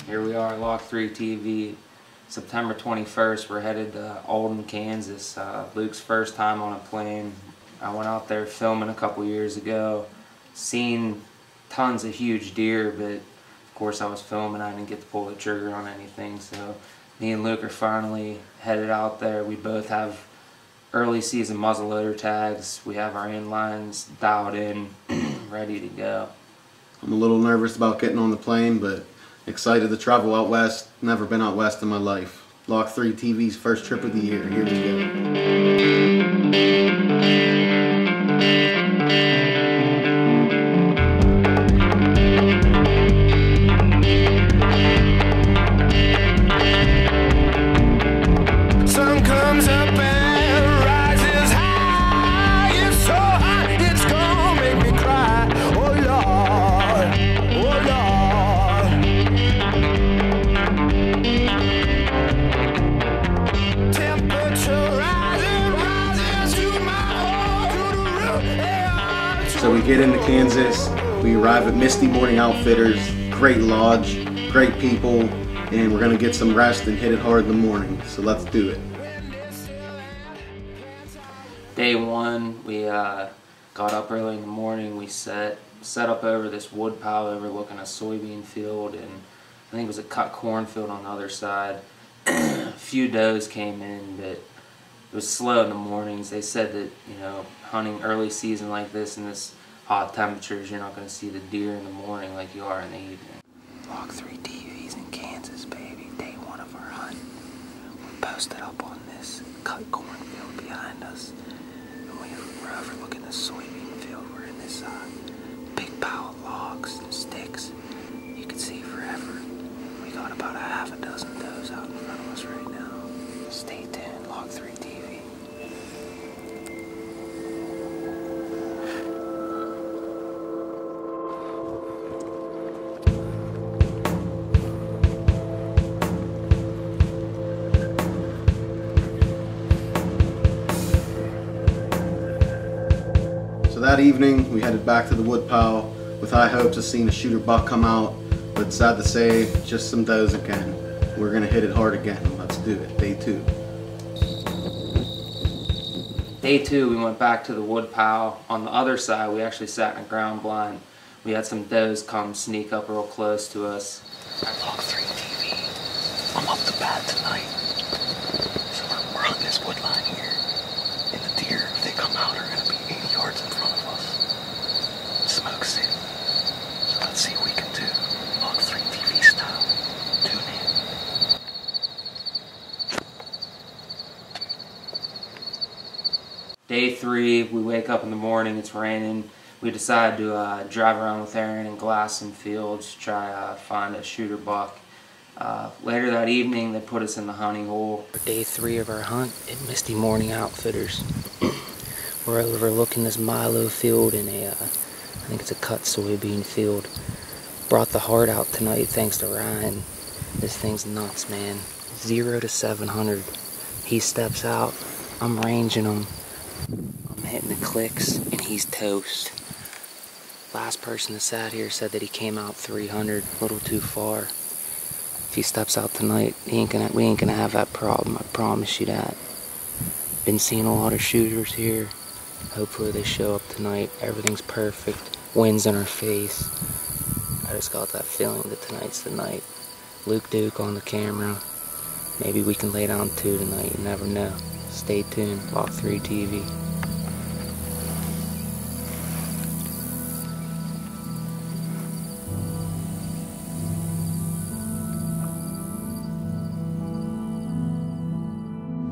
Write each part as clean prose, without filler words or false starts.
Here we are at LOCK3TV, September 21st. We're headed to Alden, Kansas. Luke's first time on a plane. I went out there filming a couple years ago, seen tons of huge deer, but of course I was filming, I didn't get to pull the trigger on anything, so me and Luke are finally headed out there. We both have early season muzzleloader tags. We have our inlines dialed in, ready to go. I'm a little nervous about getting on the plane, but excited to travel out west. Never been out west in my life. LOCK3TV's first trip of the year. Here we go. So we get into Kansas, we arrive at Misty Morning Outfitters, great lodge, great people, and we're gonna get some rest and hit it hard in the morning, so let's do it. Day one, we got up early in the morning, we set up over this wood pile overlooking a soybean field, and I think it was a cut cornfield on the other side. A few does came in, but it was slow in the mornings. They said that, you know, hunting early season like this in this hot temperatures, you're not going to see the deer in the morning like you are in the evening. LOCK3TV's in Kansas, baby. Day one of our hunt. We posted up on this cut cornfield behind us, and we're overlooking the soybean field. We're in this big pile of logs and sticks. You can see forever. We got about a half a dozen does out in front of us right now. Stay tuned, LOCK3TV. So that evening, we headed back to the woodpile with high hopes of seeing a shooter buck come out, but sad to say, just some does again. We're gonna hit it hard again. Let's do it. Day two. Day two, we went back to the woodpile. On the other side, we actually sat in a ground blind. We had some does come sneak up real close to us. LOCK3TV, I'm up to bat tonight. So we're hunting this wood line here. And the deer, if they come out, are gonna be 80 yards in front of us. Smoke City. So let's see what we can do. LOCK3TV style. Tune in. Day three, we wake up in the morning, it's raining. We decide to drive around with Aaron and glass some fields, try find a shooter buck. Later that evening, they put us in the hunting hole. Day three of our hunt at Misty Morning Outfitters. We're overlooking this Milo field and I think it's a cut soybean field. Brought the heart out tonight thanks to Ryan. This thing's nuts, man. 0 to 700. He steps out, I'm ranging him. I'm hitting the clicks and he's toast. Last person that sat here said that he came out 300, a little too far. If he steps out tonight, we ain't gonna have that problem, I promise you that. Been seeing a lot of shooters here. Hopefully they show up tonight. Everything's perfect. Wind's in our face. I just got that feeling that tonight's the night. Luke Duke on the camera. Maybe we can lay down 2 tonight. You never know. Stay tuned. LOCK3TV.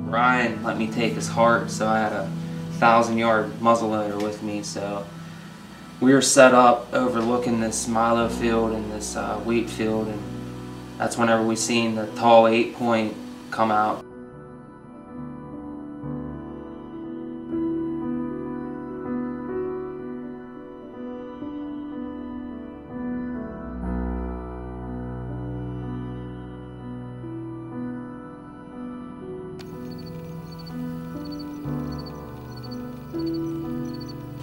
Ryan let me take his heart, so I had a 1,000-yard muzzleloader with me. So we were set up overlooking this Milo field and this wheat field, and that's whenever we seen the tall 8-point come out.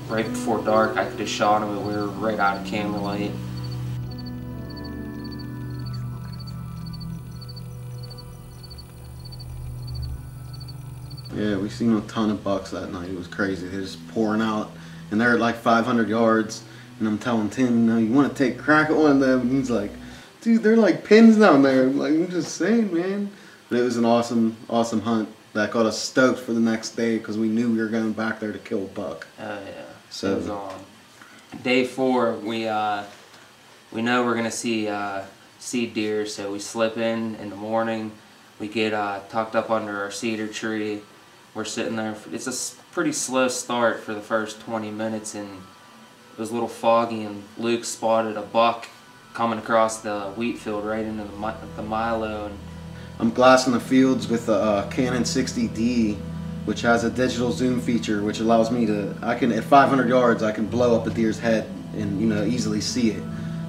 Right before dark, I could have shot him, but we were right out of camera light. Yeah, we seen a ton of bucks that night. It was crazy. They're just pouring out, and they're at like 500 yards. And I'm telling Tim, you know, you want to take a crack at one of them? And he's like, dude, they're like pins down there. I'm just saying, man. But it was an awesome, awesome hunt that got us stoked for the next day because we knew we were going back there to kill a buck. Oh yeah. So it was on day 4. We know we're gonna see deer, so we slip in the morning. We get tucked up under our cedar tree. We're sitting there. It's a pretty slow start for the first 20 minutes, and it was a little foggy. And Luke spotted a buck coming across the wheat field right into the Milo. And I'm glassing the fields with a Canon 60D, which has a digital zoom feature, which allows me to, at 500 yards, I can blow up a deer's head and, you know, easily see it.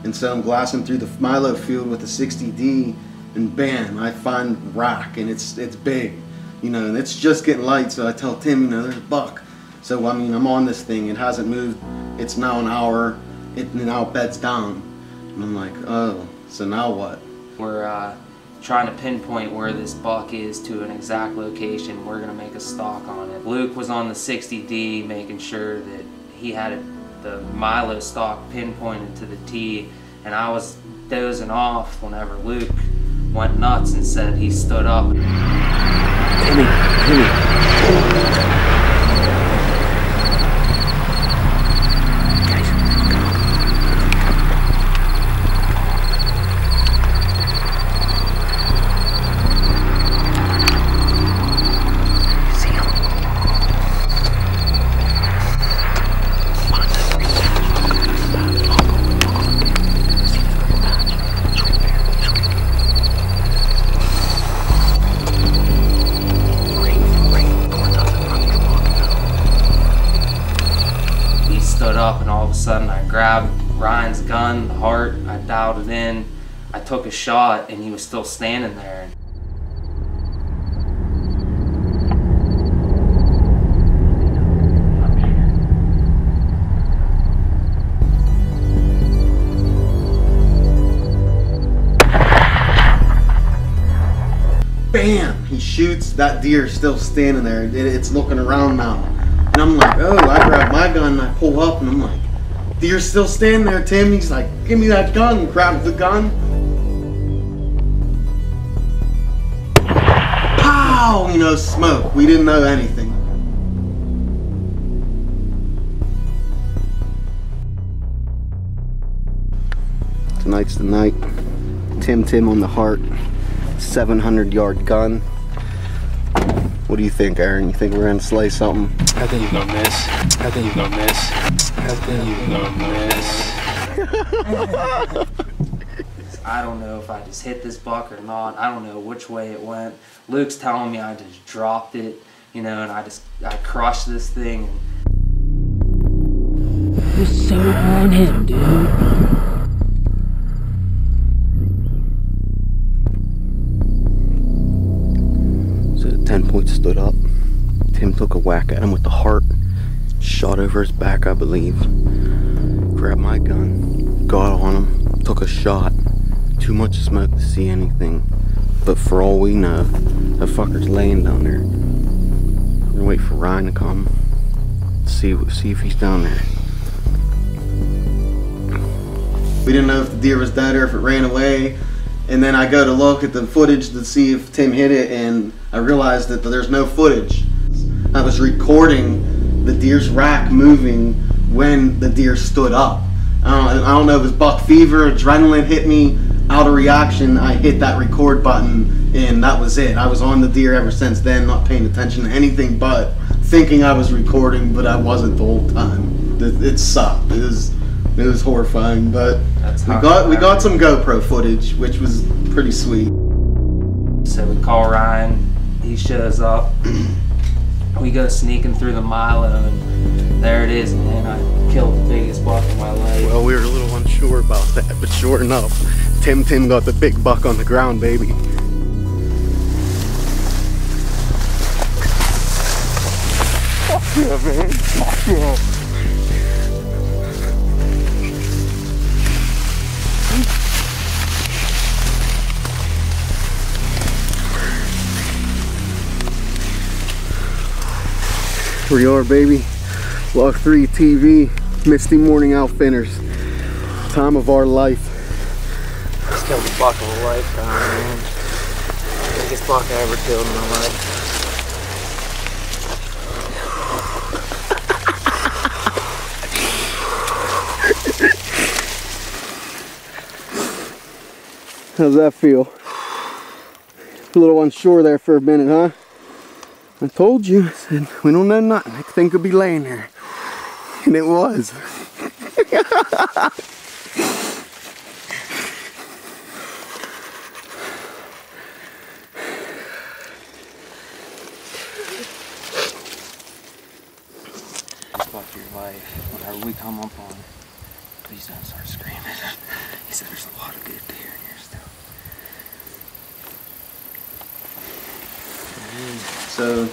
And so I'm glassing through the Milo field with the 60D, and bam, I find rack, and it's big, you know, and it's just getting light. So I tell Tim, you know, there's a buck. So I mean, I'm on this thing. It hasn't moved. It's now an hour. It now beds down, and I'm like, oh, so now what? We're trying to pinpoint where this buck is to an exact location. We're gonna make a stalk on it. Luke was on the 60D making sure that he had the Milo stalk pinpointed to the T, and I was dozing off whenever Luke went nuts and said he stood up. Timmy. Up, and all of a sudden I grabbed Ryan's gun, the heart, I dialed it in, I took a shot, and he was still standing there. Bam! He shoots, that deer's still standing there, it's looking around now. And I'm like, oh, I grab my gun and I pull up, and I'm like, deer's still standing there, Tim. He's like, give me that gun. Grabs the gun. Pow! You know, smoke. We didn't know anything. Tonight's the night. Tim on the heart. 700-yard gun. What do you think, Aaron? You think we're gonna slay something? I think you're gonna miss. I think you're gonna miss. I think you're gonna miss. I don't know if I just hit this buck or not. I don't know which way it went. Luke's telling me I just dropped it, you know, and I crushed this thing. You're so on him, dude. 10 points stood up. Tim took a whack at him with the heart, shot over his back, I believe. Grabbed my gun, got on him, took a shot. Too much smoke to see anything, but for all we know, that fucker's laying down there. We're wait for Ryan to come. See if he's down there. We didn't know if the deer was dead or if it ran away. And then I go to look at the footage to see if Tim hit it, and I realized that there's no footage. I was recording the deer's rack moving when the deer stood up. I don't know if it was buck fever, adrenaline hit me, out of reaction, I hit that record button, and that was it. I was on the deer ever since then, not paying attention to anything but thinking I was recording, but I wasn't the whole time. It sucked. It was horrifying, but we got some GoPro footage, which was pretty sweet. So we call Ryan, he shows up. We go sneaking through the Milo, and there it is, man. I killed the biggest buck in my life. Well, we were a little unsure about that, but sure enough, Tim got the big buck on the ground, baby. Fuck yeah, man. Fuck yeah. Here we are, baby. LOCK3TV, Misty Morning Outfitters. Time of our life. Just killed the buck of a lifetime, man. Biggest buck I ever killed in my life. How's that feel? A little unsure there for a minute, huh? I told you, I said, we don't know nothing. That thing could be laying there. And it was. Fuck your life. Whenever we come up on, please don't start screaming. He said there's a lot of good deer in here still. So,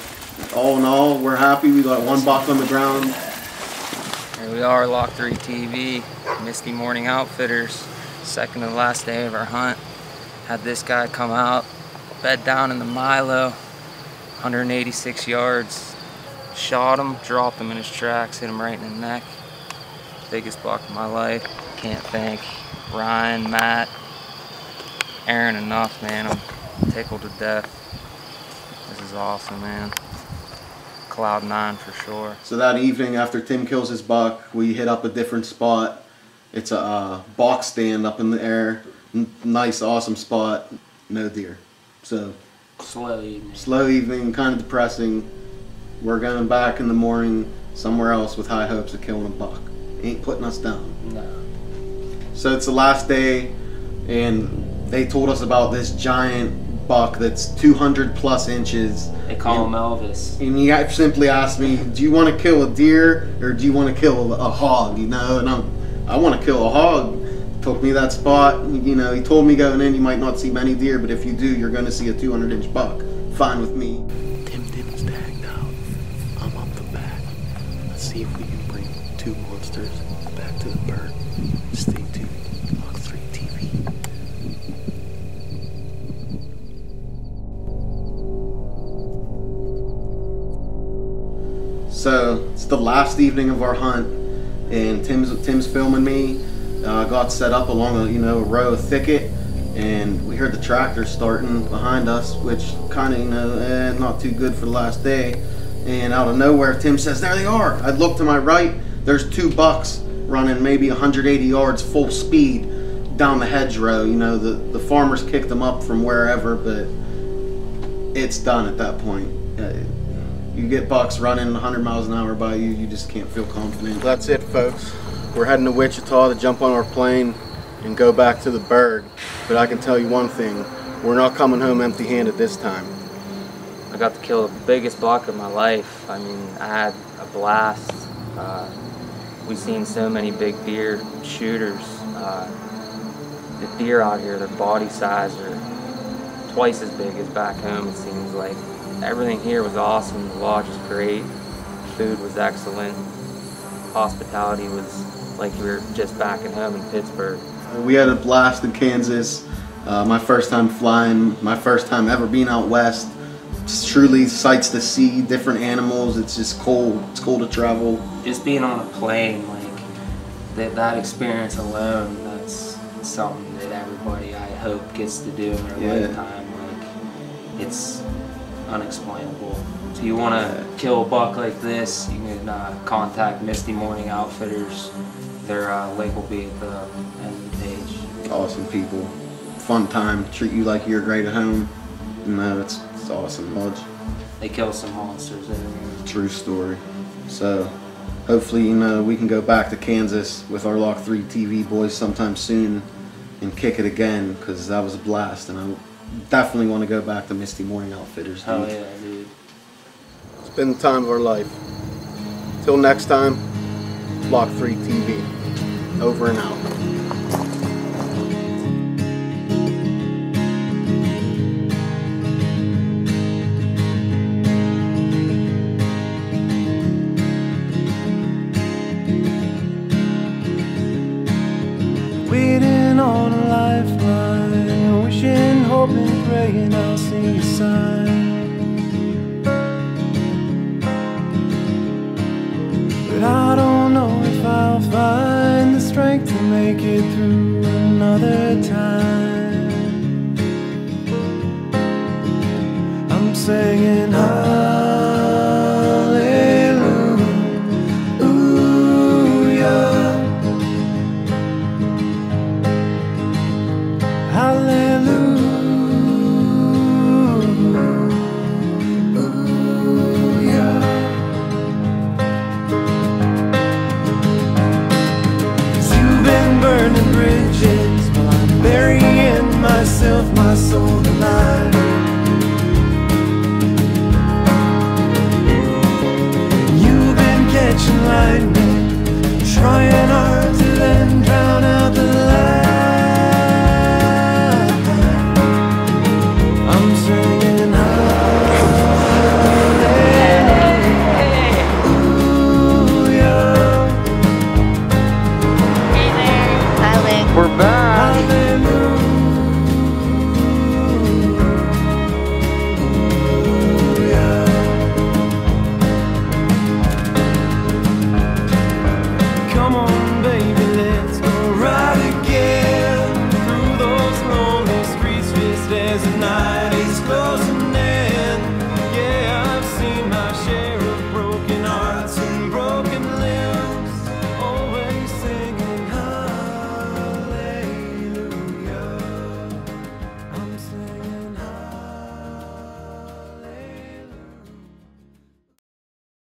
all in all, we're happy. We got one buck on the ground. Here we are, LOCK3TV, Misty Morning Outfitters. Second to last day of our hunt. Had this guy come out, bed down in the Milo, 186 yards. Shot him, dropped him in his tracks, hit him right in the neck. Biggest buck of my life. Can't thank Ryan, Matt, Aaron enough, man. I'm tickled to death. This is awesome, man. Cloud 9 for sure. So that evening after Tim kills his buck, we hit up a different spot. It's a box stand up in the air. Nice, awesome spot. No deer. So Slow evening. Slow evening, kind of depressing. We're going back in the morning somewhere else with high hopes of killing a buck. Ain't putting us down. No. So it's the last day, and they told us about this giant buck that's 200 plus inches. They call him Elvis. And he simply asked me, do you want to kill a deer or do you want to kill a hog? You know, and I want to kill a hog. Took me that spot. You know, he told me going in, you might not see many deer, but if you do, you're going to see a 200-inch buck. Fine with me. Tim's tagged out. I'm up the back. Let's see if we can bring two monsters back to the bird. Stay tuned. LOCK3TV. So it's the last evening of our hunt, and Tim's filming me. Got set up along a row of thicket, and we heard the tractor starting behind us, which kind of not too good for the last day. And out of nowhere, Tim says, "There they are!" I look to my right. There's two bucks running maybe 180 yards full speed down the hedgerow. You know, the farmers kicked them up from wherever, but it's done at that point. You get bucks running 100 miles an hour by you, you just can't feel confident. That's it, folks. We're heading to Wichita to jump on our plane and go back to the Berg. But I can tell you one thing, we're not coming home empty-handed this time. I got to kill the biggest buck of my life. I mean, I had a blast. We've seen so many big deer shooters. The deer out here, their body size are twice as big as back home, it seems like. Everything here was awesome. The lodge was great. Food was excellent. Hospitality was like we were just back at home in Pittsburgh. We had a blast in Kansas. My first time flying, my first time ever being out west. truly sights to see, different animals. It's just cool. It's cool to travel. Just being on a plane, like that experience alone, that's something that everybody, I hope, gets to do in their lifetime. Like, it's unexplainable. If you want to kill a buck like this, you can contact Misty Morning Outfitters. Their link will be at the end of the page. Awesome people. Fun time. Treat you like you're great at home. No, it's awesome. They kill some monsters in there. True story. So hopefully, you know, we can go back to Kansas with our LOCK3TV boys sometime soon and kick it again, because that was a blast, and I definitely want to go back to Misty Morning Outfitters. Hell yeah, dude. It's been the time of our life. Till next time, LOCK3TV. Over and out. Waiting on a lifeline, wishing, hoping, praying I'll see a sign. But I don't know if I'll find the strength to make it through another time.